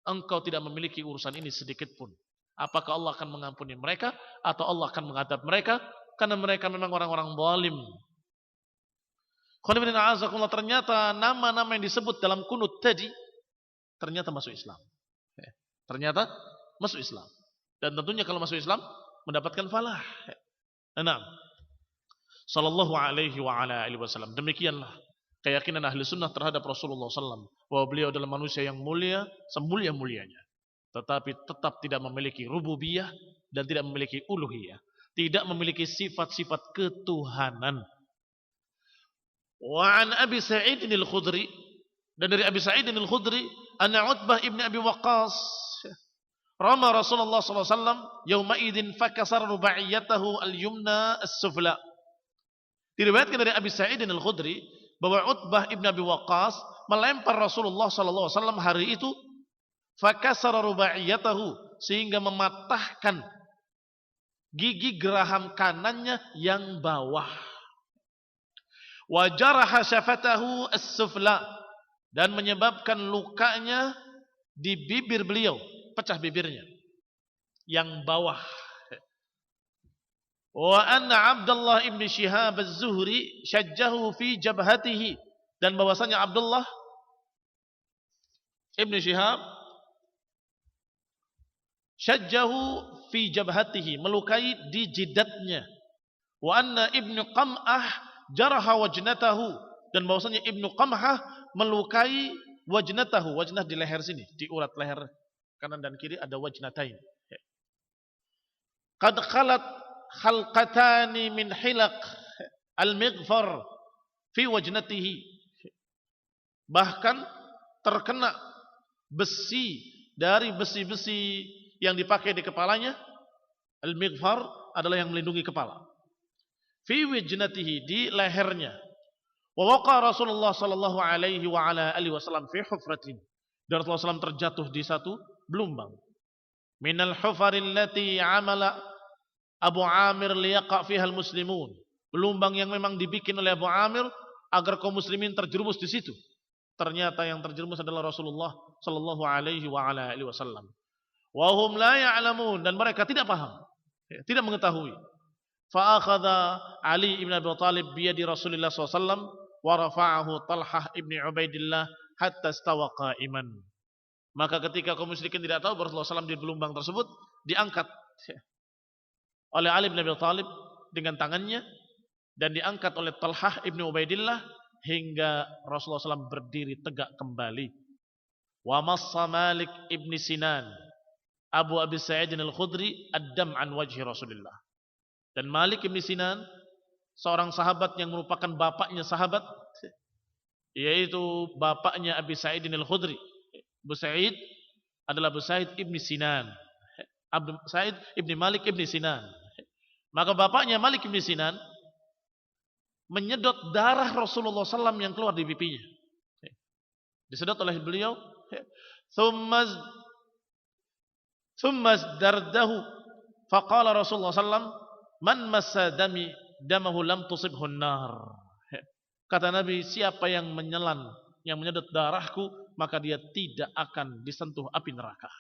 Engkau tidak memiliki urusan ini sedikit pun. Apakah Allah akan mengampuni mereka atau Allah akan mengadab mereka? Karena mereka memang orang-orang zalim. Ternyata nama-nama yang disebut dalam kunut tadi ternyata masuk Islam. Ternyata masuk Islam. Dan tentunya kalau masuk Islam mendapatkan falah. Nah, sallallahu alaihi wa ala alihi wasallam. Demikianlah keyakinan ahli sunnah terhadap Rasulullah SAW, bahwa beliau adalah manusia yang mulia, semulia-mulianya, tetapi tetap tidak memiliki rububiyah dan tidak memiliki uluhiyah, tidak memiliki sifat-sifat ketuhanan. Wa an Abi Sa'id al-Khudri, dan dari Abi Sa'id al-Khudri, anna Utbah ibn Abi Waqqas rama Rasulullah SAW yawma idin fakasar rubaiyatahu al-yumna as-sufla. Diriwayatkan dari Abi Sa'id al-Khudri bahwa Utbah ibn Abi Waqqas melempar Rasulullah SAW hari itu fakasara rubaiyatahu, sehingga mematahkan gigi geraham kanannya yang bawah. Wa jaraha syafatahu as-sufla, dan menyebabkan lukanya di bibir beliau, pecah bibirnya yang bawah. Wa anna Abdullah ibn Shihab az-Zuhri syajjahu fi jabhatihi, dan bahwasanya Abdullah ibn Shihab syajjahu fi jabhatihi, melukai di jidatnya. Wa anna ibnu Qam'ah jaraha wajnatahu, dan bahwasanya ibnu Qam'ah melukai wajnatahu, wajnah di leher sini, di urat leher kanan dan kiri ada wajnatain. Qad khalat khalqatani min hilaq al-mighfar fi wajnatihi, bahkan terkena besi dari besi-besi yang dipakai di kepalanya. Al-mighfar adalah yang melindungi kepala. Fi wajnatihi, di lehernya. Wa waqa Rasulullah sallallahu alaihi wa ala alihi wasallam fi hufratin, dan Rasulullah SAW terjatuh di satu belumbang. Minal hufaril lati amala Abu Amir liyaqa fiha al-muslimun, belumbang yang memang dibikin oleh Abu Amir agar kaum muslimin terjerumus di situ. Ternyata yang terjerumus adalah Rasulullah sallallahu alaihi wa ala alihi wasallam. Wa hum la ya'lamun, dan mereka tidak paham, tidak mengetahui. Fa akhadha Ali ibn Abi Thalib bi yadi Rasulillah sallallahu alaihi wasallam wa rafa'ahu Talhah ibn Ubaidillah hatta istawa qa'iman. Maka ketika kaum musyrikin tidak tahu Rasulullah SAW di belumbang tersebut, diangkat oleh Ali bin Abi Thalib dengan tangannya, dan diangkat oleh Talhah ibn Ubaidillah hingga Rasulullah SAW berdiri tegak kembali. Wa massa Malik ibn Sinan Abu Abi Sa'id al-Khudri ad-dam an wajhi Rasulullah. Dan Malik ibn Sinan, seorang sahabat yang merupakan bapaknya sahabat, yaitu bapaknya Abi Sa'id al-Khudri. Abu Sa'id adalah Abu Sa'id ibn Sinan, Abu Sa'id ibn Malik ibn Sinan. Maka bapaknya Malik ibn Sinan menyedot darah Rasulullah SAW yang keluar di pipinya. Disedot oleh beliau. Thumma dardahu faqala Rasulullah SAW, man massa damahu lam tusibhun nar. Kata Nabi, siapa yang menyelan, yang menyedot darahku, maka dia tidak akan disentuh api neraka.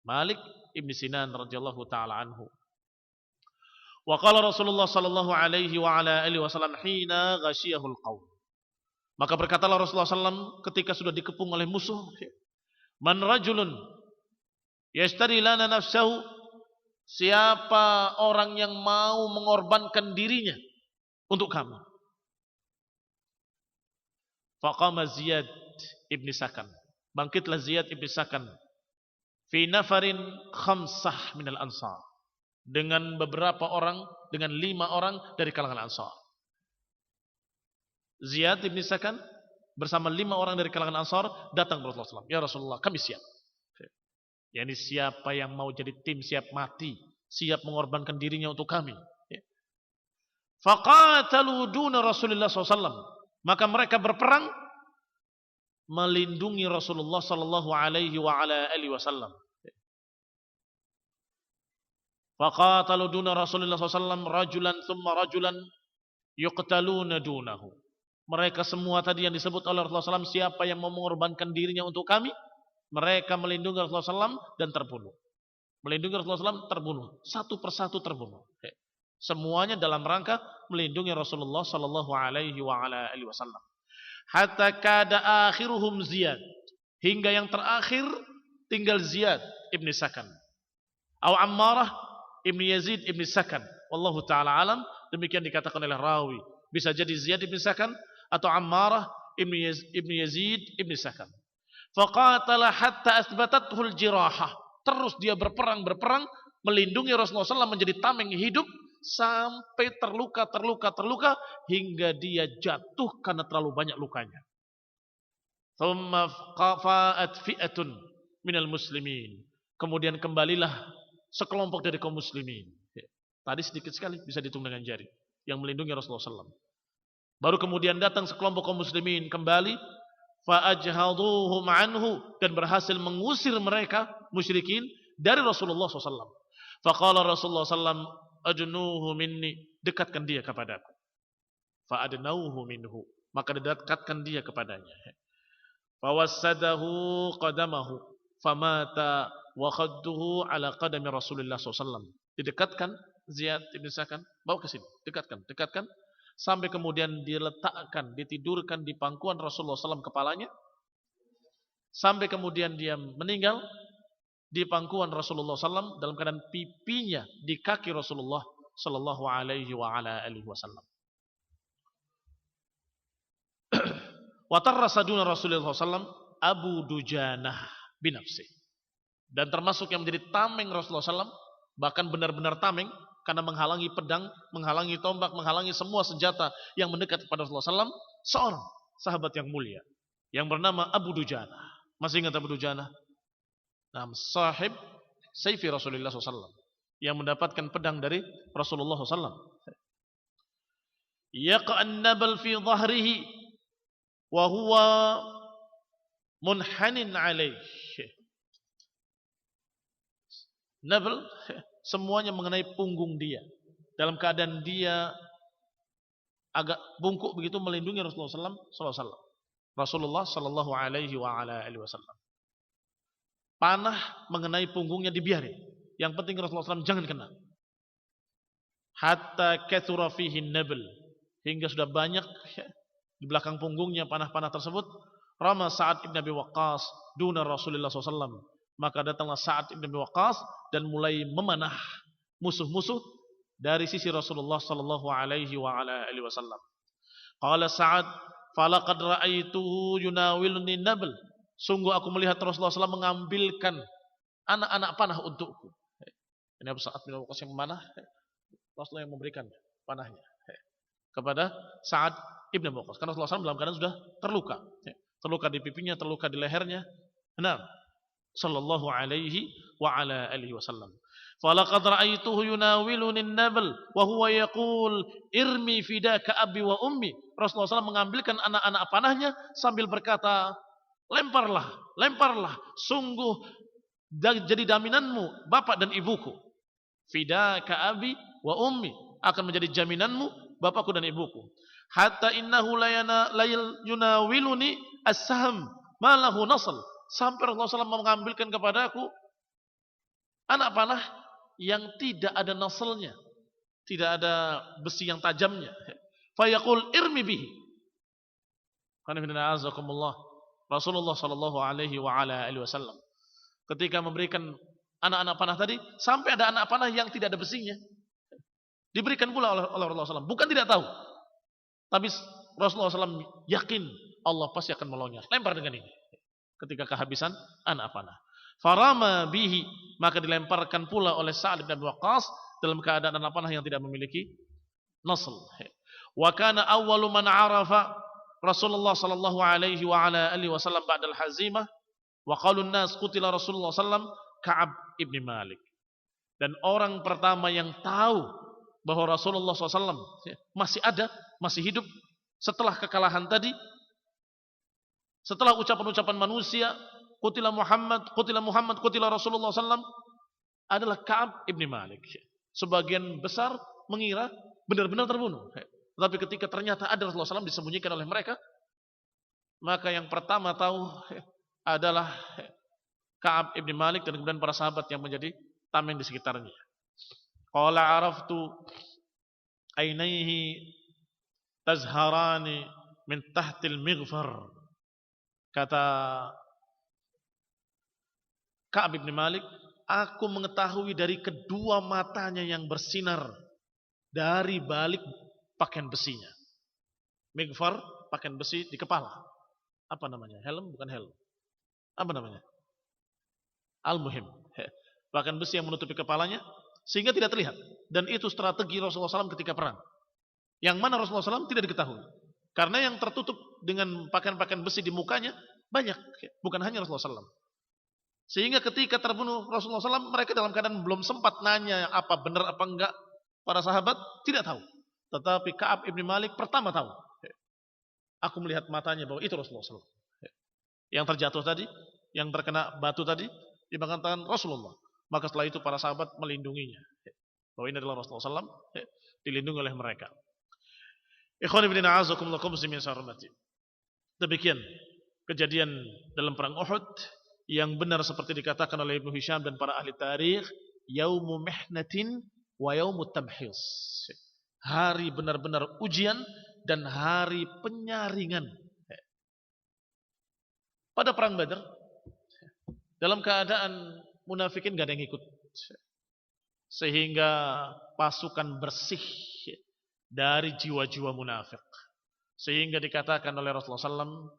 Malik ibn Sinan radhiyallahu taala anhu. Wa qala Rasulullah sallallahu alaihi wa ala alihi wasallam hina ghashiyahul qaum. Maka berkatalah Rasulullah SAW ketika sudah dikepung oleh musuh, man rajulun yashtari lana nafsahu, siapa orang yang mau mengorbankan dirinya untuk kamu. Faqama Ziyad ibn Sakan, bangkitlah Ziyad ibn Sakan fi nafarin khamsah minal ansar, dengan beberapa orang, dengan 5 orang dari kalangan Ansar. Ziyad ibn Sakan bersama 5 orang dari kalangan Ansar datang kepada Rasulullah SAW. Ya Rasulullah, kami siap. Yani siapa yang mau jadi tim siap mati, siap mengorbankan dirinya untuk kami. Faqatalu duna Rasulullah SAW. Maka mereka berperang melindungi Rasulullah sallallahu alaihi wa ala alihi wasallam. Faqatalu duna Rasulullah SAW rajulan thumma rajulan yuqtaluna dunahu. Mereka semua tadi yang disebut oleh Rasulullah SAW, siapa yang mau mengorbankan dirinya untuk kami, mereka melindungi Rasulullah SAW dan terbunuh. Melindungi Rasulullah SAW terbunuh, satu persatu terbunuh. Semuanya dalam rangka melindungi Rasulullah sallallahu alaihi wa ala alihi wasallam. Hatta kada akhiruhum Ziyad, hingga yang terakhir tinggal Ziyad ibn Sakan. Atau Ammarah ibn Yazid ibn Sakan. Wallahu ta'ala alam, demikian dikatakan oleh rawi. Bisa jadi Ziyad ibn Sakan atau Ammarah ibn Yazid ibn Sakan. Faqatala hatta asbatathul jirahah. Terus dia berperang melindungi Rasulullah SAW menjadi tameng hidup sampai terluka hingga dia jatuh karena terlalu banyak lukanya. Thumma qafa'at fi'atun minal muslimin. Kemudian kembalilah sekelompok dari kaum muslimin. Tadi sedikit sekali, bisa dihitung dengan jari, yang melindungi Rasulullah SAW. Baru kemudian datang sekelompok kaum muslimin kembali. Fa'ajhaduhum anhu, dan berhasil mengusir mereka musyrikin dari Rasulullah SAW. Faqala Rasulullah SAW, ajnuhu minni, dekatkan dia kepadaku. Fa'adnauhu minhu, maka didekatkan dia kepadanya. Fawassadahu qadamahu famata wa khadduhu ala qadami Rasulullah SAW. Didekatkan Ziyad ibn Sakan, bawa ke sini, dekatkan, sampai kemudian diletakkan, ditidurkan di pangkuan Rasulullah SAW kepalanya, sampai kemudian dia meninggal di pangkuan Rasulullah SAW dalam keadaan pipinya di kaki Rasulullah Sallallahu Alaihi Wasallam. Watarrasaduna Rasulullah SAW Abu Dujanah binafsi, dan termasuk yang menjadi tameng Rasulullah SAW, bahkan benar-benar tameng karena menghalangi pedang, menghalangi tombak, menghalangi semua senjata yang mendekat kepada Rasulullah SAW, seorang sahabat yang mulia yang bernama Abu Dujanah. Masih ingat Abu Dujanah? Nah, sahib Sayfi Rasulullah SAW, yang mendapatkan pedang dari Rasulullah SAW. Yaqa'an nabal fi dhahrihi wa huwa munhanin alaih. Nabal semuanya mengenai punggung dia, dalam keadaan dia agak bungkuk begitu melindungi Rasulullah SAW. Rasulullah Sallallahu Alaihi Wasallam. Panah mengenai punggungnya dibiarin. Yang penting Rasulullah SAW jangan kena. Hatta kathura fihi nabl, hingga sudah banyak di belakang punggungnya panah-panah tersebut. Rama Sa'ad ibn Abi Waqqas duna Rasulullah SAW. Maka datanglah Sa'ad ibn Abi Waqqas dan mulai memanah musuh-musuh dari sisi Rasulullah Sallallahu Alaihi Wasallam. Qala Sa'ad, falaqad ra'aituhu yunawiluni nabl. Sungguh aku melihat Rasulullah SAW mengambilkan anak-anak panah untukku. Ini Abu Sa'ad bin Abi Waqqas yang memanah, Rasulullah yang memberikan panahnya kepada Sa'ad ibn Abi Waqqas. Karena Rasulullah SAW dalam keadaan sudah terluka. Terluka di pipinya, terluka di lehernya. Nah, Sallallahu Alaihi Wasallam. Falaqad ra'aituhu yunawiluni nabl wa huwa yaqul irmi fidaka abi wa ummi. Rasulullah SAW mengambilkan anak-anak panahnya sambil berkata, lemparlah, sungguh jadi daminanmu bapak dan ibuku. Fidaka abi wa ummi, akan menjadi jaminanmu bapakku dan ibuku. Hatta innahu la yunawiluni as-sahm ma lahu nasl. Sampai Rasulullah SAW mengambilkan kepadaku anak panah yang tidak ada naslnya, tidak ada besi yang tajamnya. Fayaqul irmi bihi. Rasulullah Sallallahu Alaihi Wasallam ketika memberikan anak-anak panah tadi, sampai ada anak panah yang tidak ada besinya, diberikan pula oleh Rasulullah SAW. Bukan tidak tahu, tapi Rasulullah SAW yakin Allah pasti akan menolongnya. Lempar dengan ini. Ketika kehabisan anak panah, farama bihi, maka dilemparkan pula oleh Sa'ad bin Abi Waqqas dalam keadaan anak panah yang tidak memiliki nasl. Wa kana awwalu man arafa Rasulullah Sallallahu Alaihi Wasallam ba'dal hazimah wa qalu an-nas qutila Rasulullah sallam Ka'ab ibn Malik. Dan orang pertama yang tahu bahwa Rasulullah SAW masih ada, masih hidup setelah kekalahan tadi, setelah ucapan-ucapan manusia, qutila Muhammad, qutila Rasulullah SAW, adalah Ka'ab ibn Malik. Sebagian besar mengira benar-benar terbunuh. Tapi ketika ternyata ada Rasulullah SAW disembunyikan oleh mereka, maka yang pertama tahu adalah Ka'ab ibn Malik dan kemudian para sahabat yang menjadi tameng di sekitarnya. Qala araftu ainaihi tazharani min tahtil mighfar. Kata Ka'ab ibn Malik, aku mengetahui dari kedua matanya yang bersinar dari balik pakaian besinya. Mighfar, pakaian besi di kepala. Apa namanya? Helm? Bukan helm. Apa namanya? Al-Muhim. Pakaian besi yang menutupi kepalanya sehingga tidak terlihat. Dan itu strategi Rasulullah SAW ketika perang. Yang mana Rasulullah SAW tidak diketahui. Karena yang tertutup dengan pakaian-pakaian besi di mukanya banyak. Bukan hanya Rasulullah SAW. Sehingga ketika terbunuh Rasulullah SAW, mereka dalam keadaan belum sempat nanya apa benar apa enggak. Para sahabat tidak tahu. Tetapi Ka'ab ibn Malik pertama tahu. Aku melihat matanya bahwa itu Rasulullah SAW. yang terjatuh tadi, yang terkena batu tadi dipegang tangan Rasulullah. Maka setelah itu para sahabat melindunginya. Bahwa ini adalah Rasulullah SAW, dilindungi oleh mereka. Ikhwan ibn a'azakumullah muslimin sarmati. Demikian kejadian dalam perang Uhud yang benar seperti dikatakan oleh Ibnu Hisham dan para ahli tarikh, yaumu mihnatin wa yaumut tamhis. Hari benar-benar ujian dan hari penyaringan. Pada perang Badar, dalam keadaan munafikin gak ada yang ikut, sehingga pasukan bersih dari jiwa-jiwa munafik, sehingga dikatakan oleh Rasulullah SAW,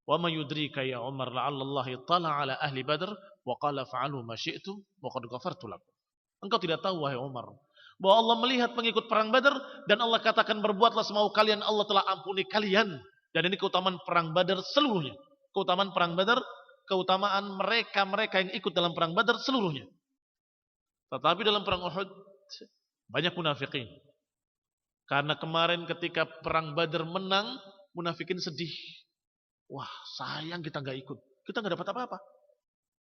wa ma yudrika ya Umar la'allallahi tala ala ahli Badr wa qala fa'alu ma syi'tum wa qad ghafartu lakum. Engkau tidak tahu wahai Umar bahwa Allah melihat pengikut perang Badar dan Allah katakan berbuatlah semau kalian, Allah telah ampuni kalian. Dan ini keutamaan perang Badar seluruhnya. Keutamaan perang Badar, keutamaan mereka-mereka yang ikut dalam perang Badar seluruhnya. Tetapi dalam perang Uhud banyak munafikin. Karena kemarin ketika perang Badar menang, munafikin sedih. Wah, sayang kita nggak ikut. Kita nggak dapat apa-apa.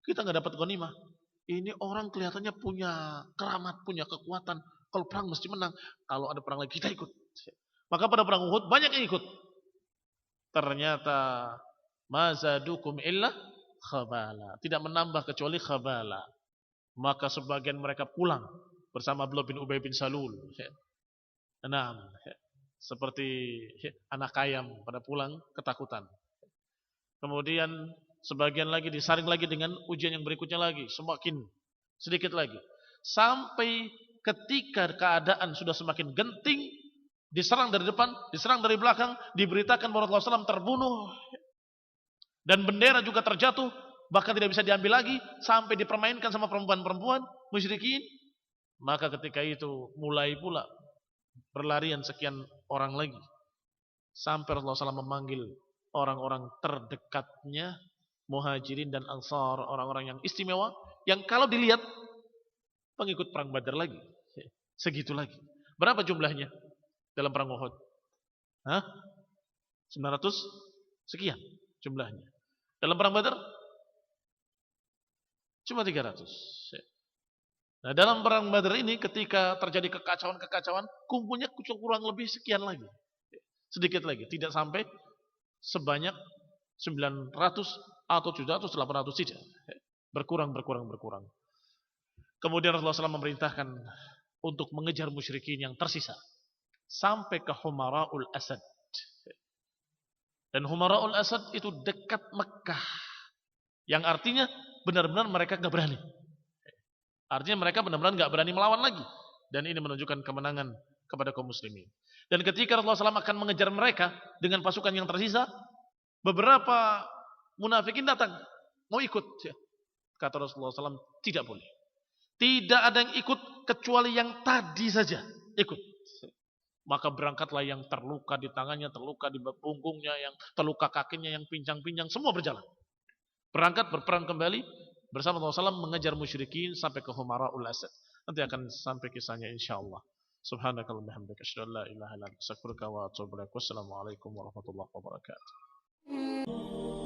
Kita nggak dapat ghanimah. Ini orang kelihatannya punya keramat, punya kekuatan. Kalau perang mesti menang. Kalau ada perang lagi kita ikut. Maka pada perang Uhud banyak yang ikut. Ternyata mazadukum illa khabala. Tidak menambah kecuali khabala. Maka sebagian mereka pulang bersama Abdullah bin Ubay bin Salul. Nah, seperti anak ayam pada pulang ketakutan. Kemudian sebagian lagi disaring lagi dengan ujian yang berikutnya lagi, semakin sedikit lagi. Sampai ketika keadaan sudah semakin genting, diserang dari depan, diserang dari belakang, diberitakan bahwa Rasulullah SAW terbunuh dan bendera juga terjatuh, bahkan tidak bisa diambil lagi, sampai dipermainkan sama perempuan-perempuan musyrikin. Maka ketika itu mulai pula berlarian sekian orang lagi, sampai Rasulullah SAW memanggil orang-orang terdekatnya, Muhajirin dan Ansar, orang-orang yang istimewa, yang kalau dilihat pengikut perang Badar lagi, segitu lagi. Berapa jumlahnya dalam perang Uhud? 900 sekian jumlahnya. Dalam perang Badar cuma 300. Nah, dalam perang Badar ini ketika terjadi kekacauan, kumpulnya kurang lebih sekian lagi. Sedikit lagi, tidak sampai sebanyak 900 atau 700, 800 tidak. Berkurang. Kemudian Rasulullah SAW memerintahkan untuk mengejar musyrikin yang tersisa sampai ke Humara'ul Asad. Dan Humara'ul Asad itu dekat Mekah, yang artinya benar-benar mereka nggak berani. Artinya mereka benar-benar nggak berani melawan lagi. Dan ini menunjukkan kemenangan kepada kaum muslimin. Dan ketika Rasulullah SAW akan mengejar mereka dengan pasukan yang tersisa, beberapa munafikin datang mau ikut. Kata Rasulullah SAW, tidak boleh. Tidak ada yang ikut kecuali yang tadi saja ikut. Maka berangkatlah yang terluka di tangannya, terluka di punggungnya, yang terluka kakinya, yang pincang-pincang, semua berjalan. Berangkat berperang kembali bersama Rasulullah SAW mengejar musyrikin sampai ke Humara'ul Asad. Nanti akan sampai kisahnya insyaallah. Subhanakallahumma hamdaka asyhadu an la ilaha illa anta astaghfiruka wa atubu ilaik. Wassalamualaikum warahmatullahi wabarakatuh.